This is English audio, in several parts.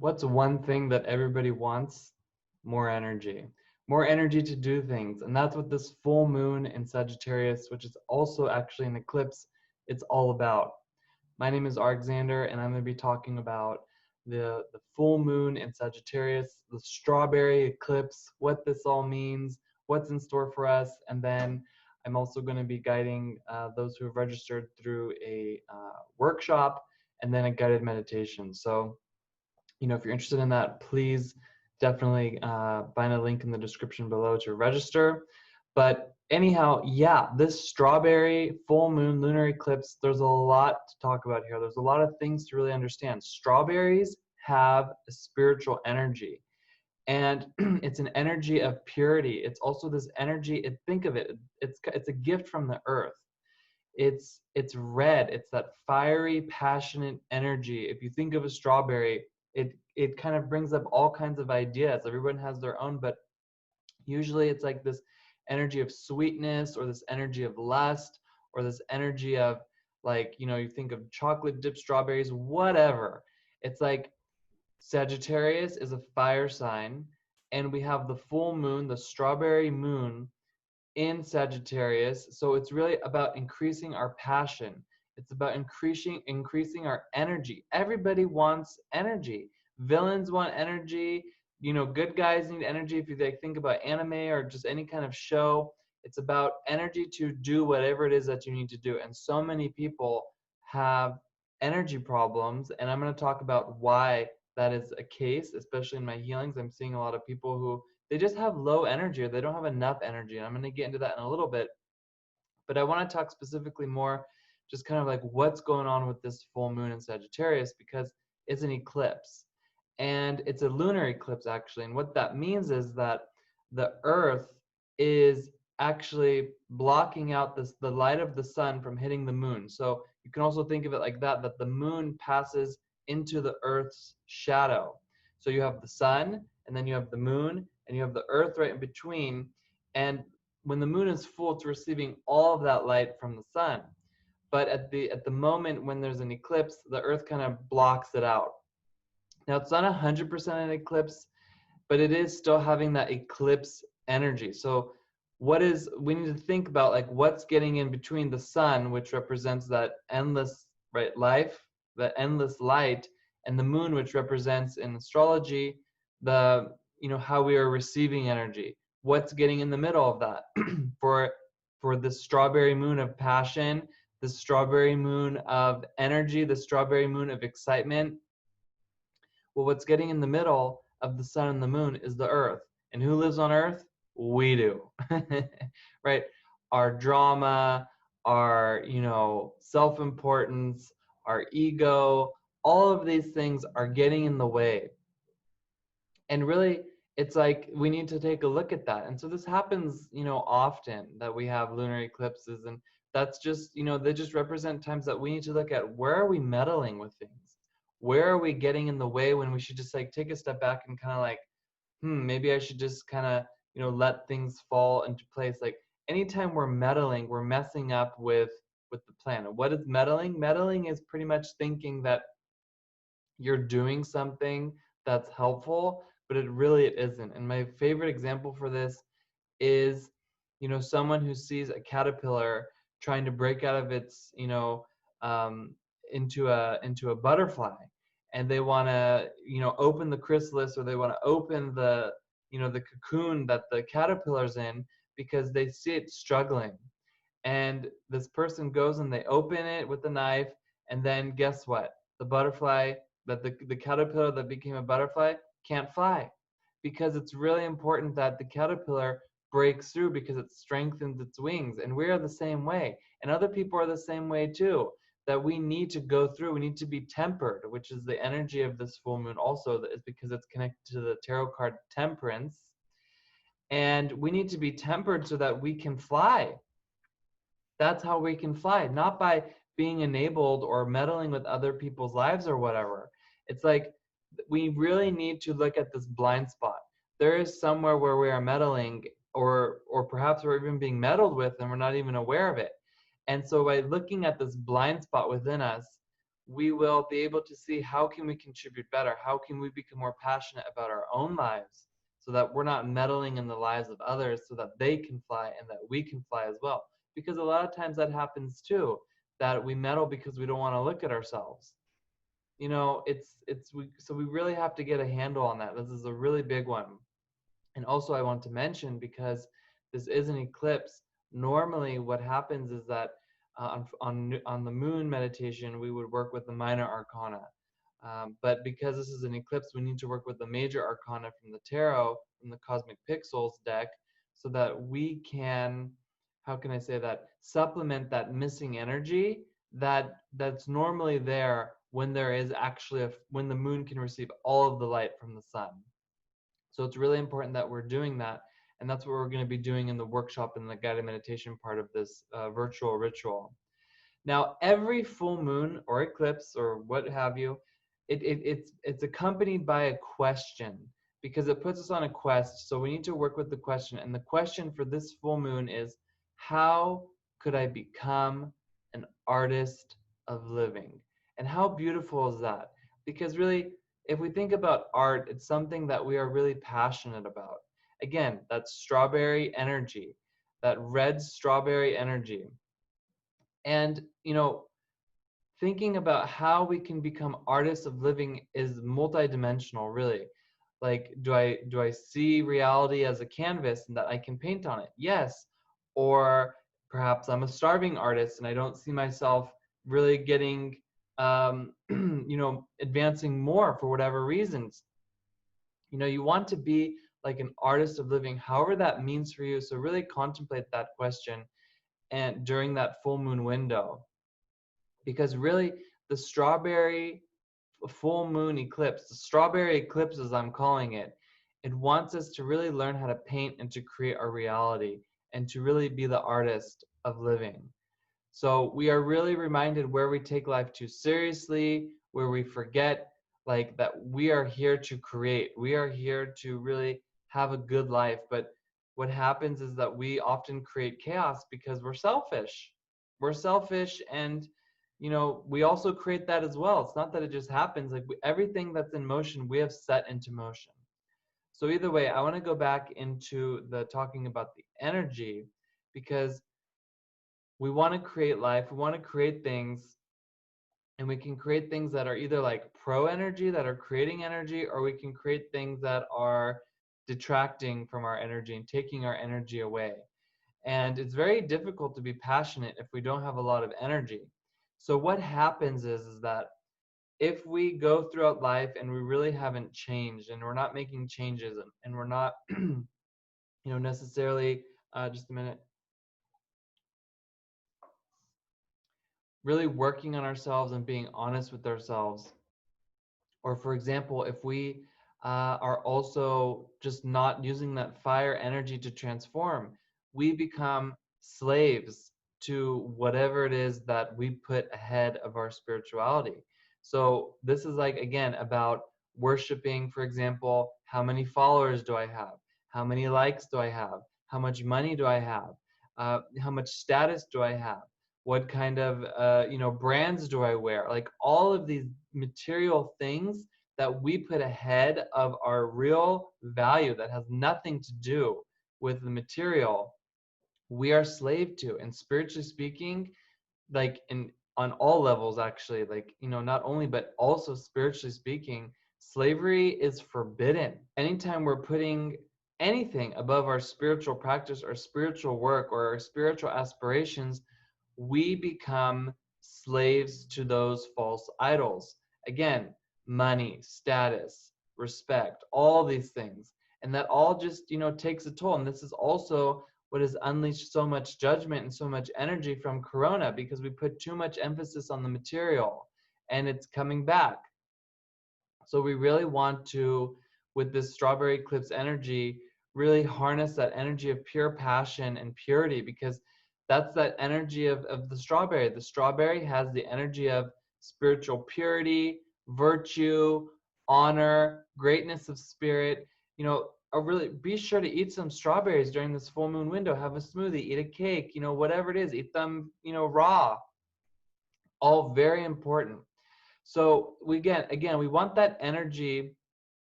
What's one thing that everybody wants? More energy. More energy to do things. And that's what this full moon in Sagittarius, which is also actually an eclipse, it's all about. My name is Alexander, and I'm going to be talking about the full moon in Sagittarius, the strawberry eclipse, what this all means, what's in store for us, and then I'm also going to be guiding those who have registered through a workshop and then a guided meditation. So if you're interested in that, please definitely find a link in the description below to register. But anyhow, yeah, this strawberry full moon lunar eclipse, there's a lot to talk about here. There's a lot of things to really understand. Strawberries have a spiritual energy, and it's an energy of purity. It's also this energy, think of it, it's a gift from the earth. It's red. It's that fiery, passionate energy. If you think of a strawberry, it kind of brings up all kinds of ideas. Everyone has their own, but usually it's like this energy of sweetness, or this energy of lust, or this energy of, like, you think of chocolate dipped strawberries, whatever. It's like Sagittarius is a fire sign, and we have the full moon, the strawberry moon, in Sagittarius. So it's really about increasing our passion. It's about increasing our energy. Everybody wants energy. Villains want energy. Good guys need energy. If you think about anime or just any kind of show, it's about energy to do whatever it is that you need to do. And so many people have energy problems, and I'm going to talk about why that is a case, especially in my healings. I'm seeing a lot of people who they just have low energy, or they don't have enough energy. And I'm going to get into that in a little bit. But I want to talk specifically more just kind of like what's going on with this full moon in Sagittarius, because it's an eclipse. And it's a lunar eclipse, actually. And what that means is that the Earth is actually blocking out the light of the sun from hitting the moon. So you can also think of it like that the moon passes into the Earth's shadow. So you have the sun, and then you have the moon, and you have the Earth right in between. And when the moon is full, it's receiving all of that light from the sun. But at the moment when there's an eclipse, the Earth kind of blocks it out. Now, it's not 100% an eclipse, but it is still having that eclipse energy. So we need to think about, like, what's getting in between the sun, which represents that endless, right, life, the endless light, and the moon, which represents in astrology how we are receiving energy. What's getting in the middle of that? for the strawberry moon of passion, the strawberry moon of energy, the strawberry moon of excitement. Well, what's getting in the middle of the sun and the moon is the Earth. And who lives on Earth? We do. Right? Our drama, our, self-importance, our ego, all of these things are getting in the way. And really, it's like we need to take a look at that. And so this happens, often, that we have lunar eclipses, and that's just, they just represent times that we need to look at, where are we meddling with things? Where are we getting in the way, when we should just like take a step back and kind of like, maybe I should just kind of, let things fall into place. Like, anytime we're meddling, we're messing up with the plan. What is meddling? Meddling is pretty much thinking that you're doing something that's helpful, but it isn't. And my favorite example for this is, someone who sees a caterpillar trying to break out of its, into a butterfly, and they want to, open the chrysalis, or they want to open the, the cocoon that the caterpillar's in, because they see it struggling. And this person goes and they open it with a knife, and then guess what? The butterfly, the caterpillar that became a butterfly, can't fly, because it's really important that the caterpillar breaks through, because it strengthens its wings. And we are the same way, and other people are the same way too, that we need to go through. We need to be tempered, which is the energy of this full moon also, that is because it's connected to the tarot card Temperance. And we need to be tempered so that we can fly. That's how we can fly, not by being enabled or meddling with other people's lives or whatever. It's like, we really need to look at this blind spot. There is somewhere where we are meddling, or perhaps we're even being meddled with, and we're not even aware of it. And so by looking at this blind spot within us, we will be able to see how can we contribute better, how can we become more passionate about our own lives, so that we're not meddling in the lives of others, so that they can fly and that we can fly as well. Because a lot of times that happens too, that we meddle because we don't want to look at ourselves. You know, so we really have to get a handle on that. This is a really big one. And also I want to mention, because this is an eclipse, normally what happens is that on the moon meditation, we would work with the minor arcana. But because this is an eclipse, we need to work with the major arcana from the tarot, from the cosmic pixels deck, so that we can, how can I say that, supplement that missing energy that's normally there when there is actually when the moon can receive all of the light from the sun. So it's really important that we're doing that. And that's what we're going to be doing in the workshop and the guided meditation part of this virtual ritual. Now, every full moon or eclipse or what have you, it's accompanied by a question, because it puts us on a quest. So we need to work with the question. And the question for this full moon is, how could I become an artist of living? And how beautiful is that? Because really, if we think about art, it's something that we are really passionate about. Again, that strawberry energy, that red strawberry energy. And, you know, thinking about how we can become artists of living is multidimensional, really. Like, do I see reality as a canvas and that I can paint on it? Yes. Or perhaps I'm a starving artist and I don't see myself really getting, you know, advancing more for whatever reasons. You know, you want to be like an artist of living, however that means for you. So really contemplate that question and during that full moon window. Because really, the strawberry full moon eclipse, the strawberry eclipse as I'm calling it, it wants us to really learn how to paint and to create our reality and to really be the artist of living. So we are really reminded where we take life too seriously, where we forget like that we are here to create. We are here to really have a good life. But what happens is that we often create chaos because we're selfish. We're selfish, and you know, we also create that as well. It's not that it just happens. Like everything that's in motion, we have set into motion. So either way, I want to go back into the talking about the energy, because we want to create life, we want to create things, and we can create things that are either like pro energy, that are creating energy, or we can create things that are detracting from our energy and taking our energy away. And it's very difficult to be passionate if we don't have a lot of energy. So what happens is that if we go throughout life and we really haven't changed and we're not making changes, and we're not, you know, necessarily, just a minute, really working on ourselves and being honest with ourselves. Or for example, if we are also just not using that fire energy to transform, we become slaves to whatever it is that we put ahead of our spirituality. So this is like, again, about worshiping, for example, how many followers do I have? How many likes do I have? How much money do I have? How much status do I have? What kind of you know, brands do I wear? Like all of these material things that we put ahead of our real value that has nothing to do with the material, we are slave to. And spiritually speaking, like in on all levels actually, like, you know, not only but also spiritually speaking, slavery is forbidden. Anytime we're putting anything above our spiritual practice, our spiritual work, or our spiritual aspirations, we become slaves to those false idols. Again, money, status, respect, all these things. And that all just, you know, takes a toll. And this is also what has unleashed so much judgment and so much energy from Corona, because we put too much emphasis on the material and it's coming back. So we really want to, with this strawberry eclipse energy, really harness that energy of pure passion and purity, because that's that energy of the strawberry. The strawberry has the energy of spiritual purity, virtue, honor, greatness of spirit. You know, really be sure to eat some strawberries during this full moon window. Have a smoothie, eat a cake, you know, whatever it is, eat them, you know, raw. All very important. So again, we want that energy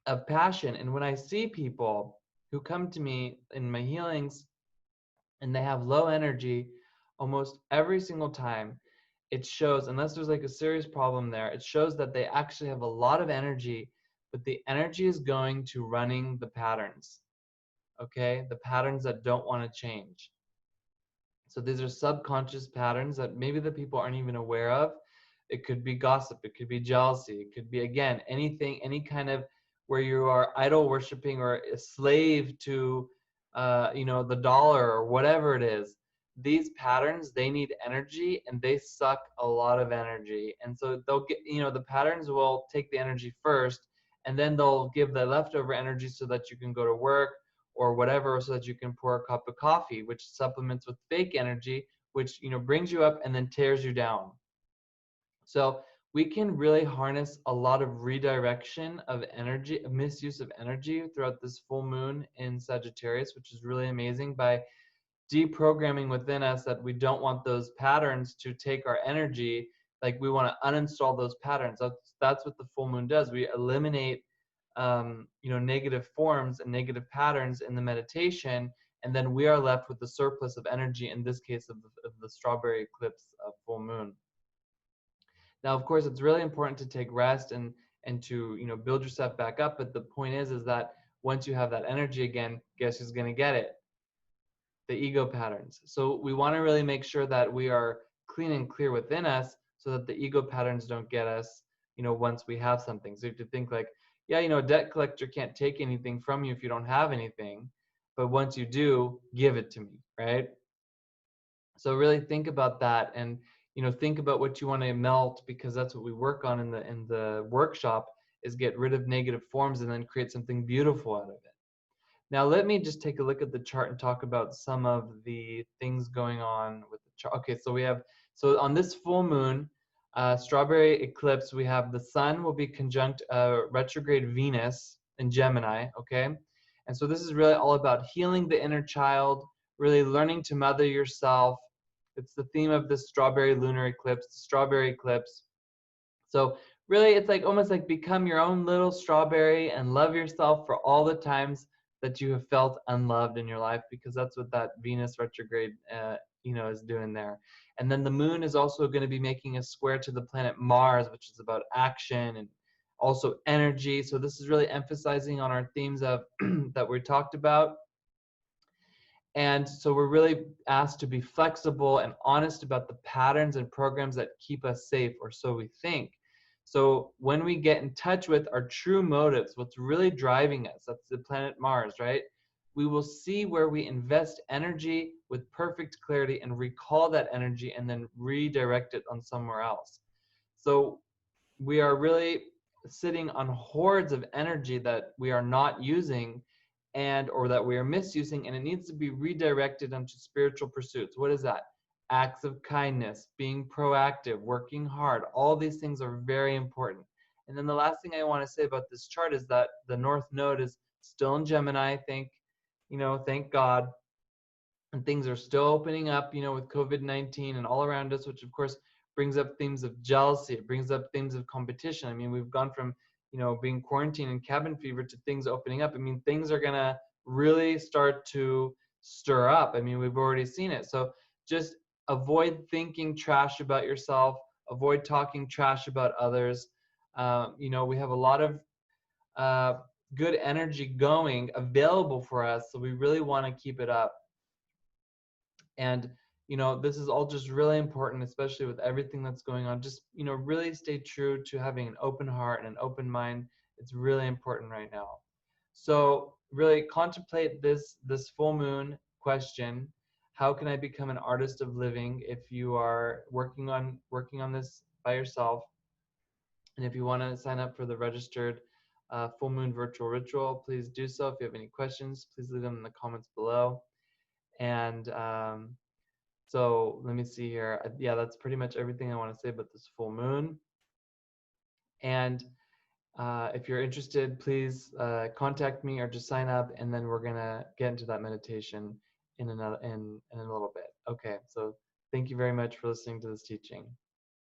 of passion. And when I see people who come to me in my healings and they have low energy, almost every single time, it shows, unless there's like a serious problem there, it shows that they actually have a lot of energy, but the energy is going to running the patterns, okay? The patterns that don't want to change. So these are subconscious patterns that maybe the people aren't even aware of. It could be gossip, it could be jealousy, it could be, again, anything, any kind of where you are idol worshiping or a slave to, the dollar or whatever it is. These patterns, they need energy and they suck a lot of energy. And so they'll get, the patterns will take the energy first, and then they'll give the leftover energy so that you can go to work or whatever, so that you can pour a cup of coffee, which supplements with fake energy, which brings you up and then tears you down. So we can really harness a lot of redirection of energy, misuse of energy throughout this full moon in Sagittarius, which is really amazing, by deprogramming within us that we don't want those patterns to take our energy. Like, we want to uninstall those patterns. That's what the full moon does. We eliminate negative forms and negative patterns in the meditation, and then we are left with the surplus of energy, in this case of the strawberry eclipse of full moon. Now, of course, it's really important to take rest and to build yourself back up, but the point is that once you have that energy again, guess who's going to get it? The ego patterns. So we want to really make sure that we are clean and clear within us, so that the ego patterns don't get us, once we have something. So you have to think like, yeah, a debt collector can't take anything from you if you don't have anything, but once you do, give it to me, right? So really think about that, and think about what you want to melt, because that's what we work on in the workshop, is get rid of negative forms and then create something beautiful out of it. Now, let me just take a look at the chart and talk about some of the things going on with the chart. Okay, so on this full moon, strawberry eclipse, we have the sun will be conjunct retrograde Venus in Gemini, okay? And so this is really all about healing the inner child, really learning to mother yourself. It's the theme of the strawberry lunar eclipse, the strawberry eclipse. So really, it's like almost like become your own little strawberry and love yourself for all the times that you have felt unloved in your life, because that's what that Venus retrograde, is doing there. And then the moon is also going to be making a square to the planet Mars, which is about action and also energy. So this is really emphasizing on our themes of that we talked about. And so we're really asked to be flexible and honest about the patterns and programs that keep us safe, or so we think. So when we get in touch with our true motives, what's really driving us, that's the planet Mars, right? We will see where we invest energy with perfect clarity and recall that energy and then redirect it on somewhere else. So we are really sitting on hordes of energy that we are not using, or that we are misusing, and it needs to be redirected into spiritual pursuits. What is that? Acts of kindness, being proactive, working hard. All these things are very important. And then the last thing I want to say about this chart is that the North Node is still in Gemini. Thank God. And things are still opening up, with COVID-19 and all around us, which of course brings up themes of jealousy. It brings up themes of competition. I mean, we've gone from, being quarantined and cabin fever to things opening up. I mean, things are gonna really start to stir up. I mean, we've already seen it. So just avoid thinking trash about yourself. Avoid talking trash about others. We have a lot of good energy going available for us, so we really want to keep it up. And this is all just really important, especially with everything that's going on. Just really stay true to having an open heart and an open mind. It's really important right now. So really contemplate this full moon question: how can I become an artist of living? If you are working on this by yourself, and if you want to sign up for the registered full moon virtual ritual, please do so. If you have any questions, please leave them in the comments below. And so let me see here. Yeah, that's pretty much everything I want to say about this full moon. And if you're interested, please contact me or just sign up, and then we're gonna get into that meditation in a little bit. Okay, so thank you very much for listening to this teaching.